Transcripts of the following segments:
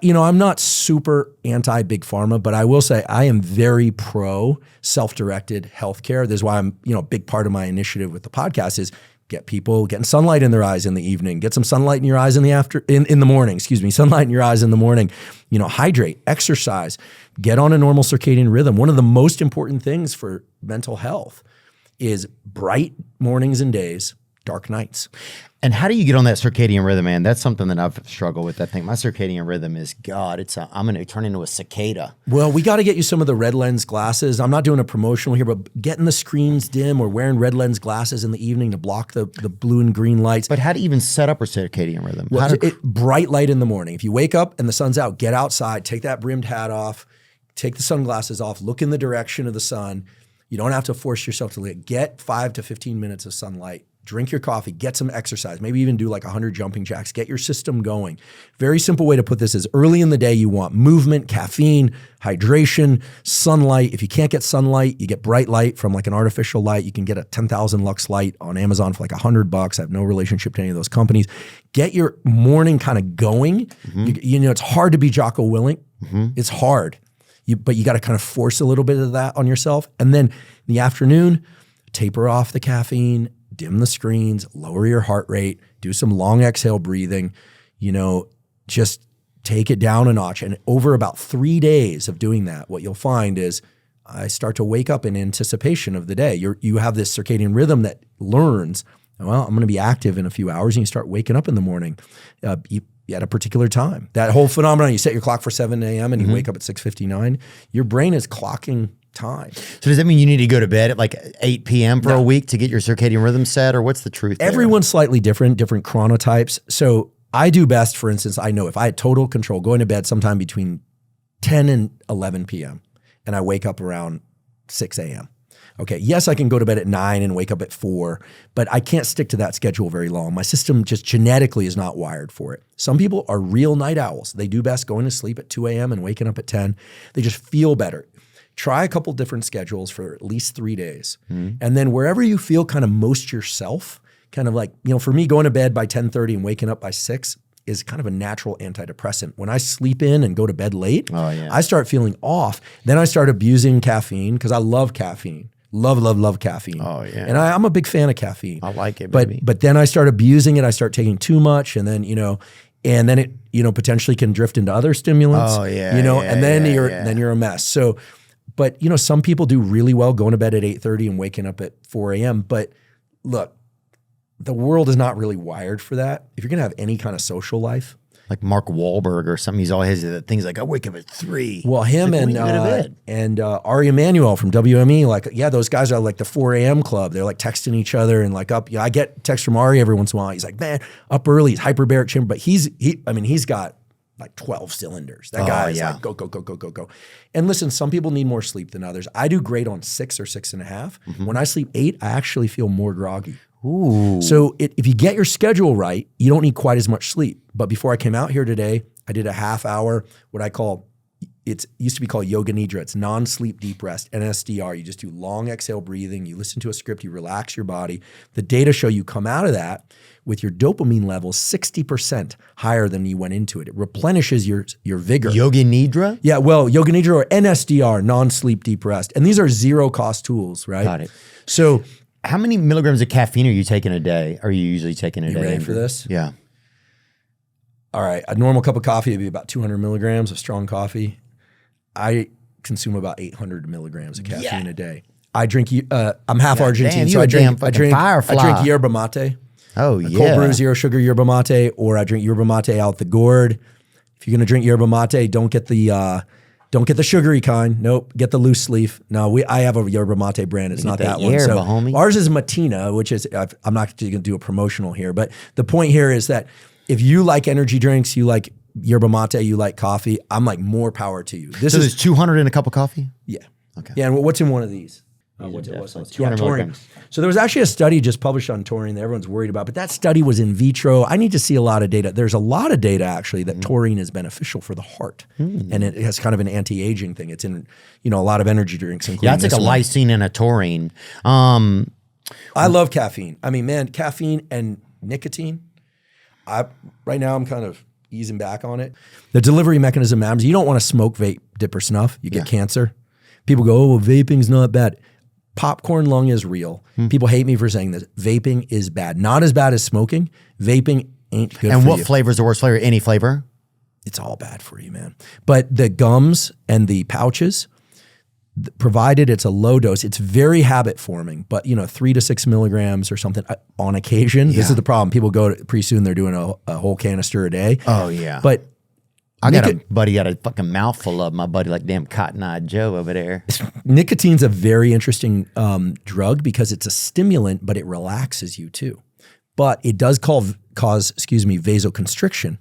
I'm not super anti big pharma, but I will say I am very pro self-directed healthcare. This is why I'm, a big part of my initiative with the podcast is get people getting sunlight in their eyes in the evening, get some sunlight in your eyes in the morning, sunlight in your eyes in the morning, hydrate, exercise, get on a normal circadian rhythm. One of the most important things for mental health is bright mornings and days, dark nights. And how do you get on that circadian rhythm, man? That's something that I've struggled with. I think my circadian rhythm is, I'm going to turn into a cicada. Well, we got to get you some of the red lens glasses. I'm not doing a promotional here, but getting the screens dim or wearing red lens glasses in the evening to block the blue and green lights. But how to even set up a circadian rhythm? Well, bright light in the morning. If you wake up and the sun's out, get outside, take that brimmed hat off, take the sunglasses off, look in the direction of the sun. You don't have to force yourself to get 5 to 15 minutes of sunlight. Drink your coffee, get some exercise, maybe even do like 100 jumping jacks, get your system going. Very simple way to put this is early in the day, you want movement, caffeine, hydration, sunlight. If you can't get sunlight, you get bright light from like an artificial light. You can get a 10,000 lux light on Amazon for like $100. I have no relationship to any of those companies. Get your morning kind of going. Mm-hmm. It's hard to be Jocko Willink. Mm-hmm. It's hard, but you got to kind of force a little bit of that on yourself. And then in the afternoon, taper off the caffeine, dim the screens, lower your heart rate, do some long exhale breathing, just take it down a notch. And over about 3 days of doing that, what you'll find is I start to wake up in anticipation of the day. You have this circadian rhythm that learns, well, I'm going to be active in a few hours, and you start waking up in the morning at a particular time. That whole phenomenon, you set your clock for 7 a.m. and you wake up at 6:59, your brain is clocking time. So does that mean you need to go to bed at like 8 p.m. for a week to get your circadian rhythm set, or what's the truth there? Everyone's slightly different chronotypes. So I do best, for instance, I know if I had total control, going to bed sometime between 10 and 11 p.m. and I wake up around 6 a.m. Okay, yes, I can go to bed at 9 and wake up at 4, but I can't stick to that schedule very long. My system just genetically is not wired for it. Some people are real night owls. They do best going to sleep at 2 a.m. and waking up at 10. They just feel better. Try a couple different schedules for at least 3 days. Mm-hmm. And then wherever you feel kind of most yourself, kind of like, for me, going to bed by 10:30 and waking up by 6 is kind of a natural antidepressant. When I sleep in and go to bed late, I start feeling off. Then I start abusing caffeine because I love caffeine. Love caffeine. Oh, yeah. And I'm a big fan of caffeine. I like it, baby. But then I start abusing it. I start taking too much, and then, and then it, potentially can drift into other stimulants. Oh, yeah. And then you're a mess. So, but some people do really well going to bed at 8:30 and waking up at 4 a.m. But look, the world is not really wired for that. If you're going to have any kind of social life. Like Mark Wahlberg or something, he's always things like, I wake up at 3. Well, him and Ari Emanuel from WME, those guys are like the 4 a.m. club. They're like texting each other and like up. I get texts from Ari every once in a while. He's like, man, up early. He's hyperbaric chamber, but he's got like 12 cylinders. That guy is like, go. And listen, some people need more sleep than others. I do great on 6 or 6.5. Mm-hmm. When I sleep 8, I actually feel more groggy. Ooh. So if you get your schedule right, you don't need quite as much sleep. But before I came out here today, I did a half hour, what I call, it used to be called Yoga Nidra. It's non-sleep deep rest, NSDR. You just do long exhale breathing. You listen to a script, you relax your body. The data show you come out of that with your dopamine levels 60% higher than you went into it. It replenishes your vigor. Yoga Nidra? Yeah, well, Yoga Nidra or NSDR, non-sleep deep rest. And these are zero cost tools, right? Got it. So how many milligrams of caffeine are you taking a day? Are you usually taking a day? You ready for this? Yeah. All right, a normal cup of coffee would be about 200 milligrams of strong coffee. I consume about 800 milligrams of caffeine a day. I drink, I'm half Argentine, so I drink yerba mate. Oh, a cold brew, zero sugar yerba mate, or I drink yerba mate out the gourd. If you're going to drink yerba mate, don't get the sugary kind. Nope, get the loose leaf. No, I have a yerba mate brand. It's not that one. So homie. Ours is Matina, which is, I'm not going to do a promotional here, but the point here is that if you like energy drinks, you like yerba mate, you like coffee, I'm like, more power to you. So there's 200 in a cup of coffee? Yeah. Okay. Yeah, and what's in one of these? What's 200 milligrams. So there was actually a study just published on taurine that everyone's worried about, but that study was in vitro. I need to see a lot of data. There's a lot of data actually that taurine is beneficial for the heart, and it has kind of an anti-aging thing. It's in a lot of energy drinks, including it's like a lysine and a taurine. I love caffeine. I mean, man, caffeine and nicotine. Right now I'm kind of easing back on it. The delivery mechanism matters. You don't want to smoke, vape, dip, or snuff. You get cancer. People go, oh, vaping's not bad. Popcorn lung is real. People hate me for saying this. Vaping is bad. Not as bad as smoking. Vaping ain't good for you. And what flavor is the worst flavor? Any flavor? It's all bad for you, man. But the gums and the pouches, provided it's a low dose, it's very habit forming, but 3 to 6 milligrams or something on occasion. This is the problem. People go to, pretty soon they're doing a whole canister a day. Oh yeah. But I got a buddy got a fucking mouthful of my buddy, like damn Cotton-Eyed Joe over there. Nicotine's a very interesting drug because it's a stimulant, but it relaxes you too. But it does cause vasoconstriction.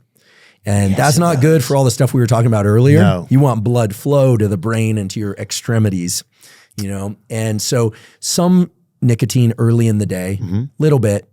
And that's not good for all the stuff we were talking about earlier. No. You want blood flow to the brain and to your extremities, And so some nicotine early in the day, little bit,